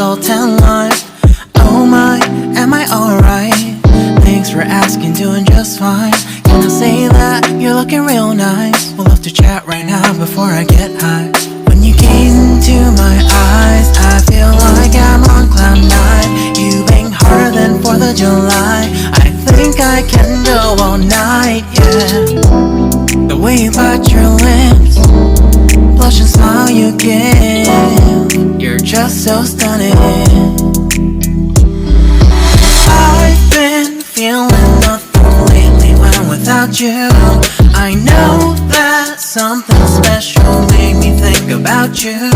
salt and lime. Oh my, am I alright? Thanks for asking, doing just fine. Can I say that you're looking real nice? We'll have to chat right now before I get high. When you gaze into my eyes, I feel like I'm on cloud nine. You bang harder than 4th of July. I think I can go all night, yeah. The way you bite your lips, blush and smile you give, you're just so stunning. I've been feeling nothing lately when without you. I know that something special made me think about you.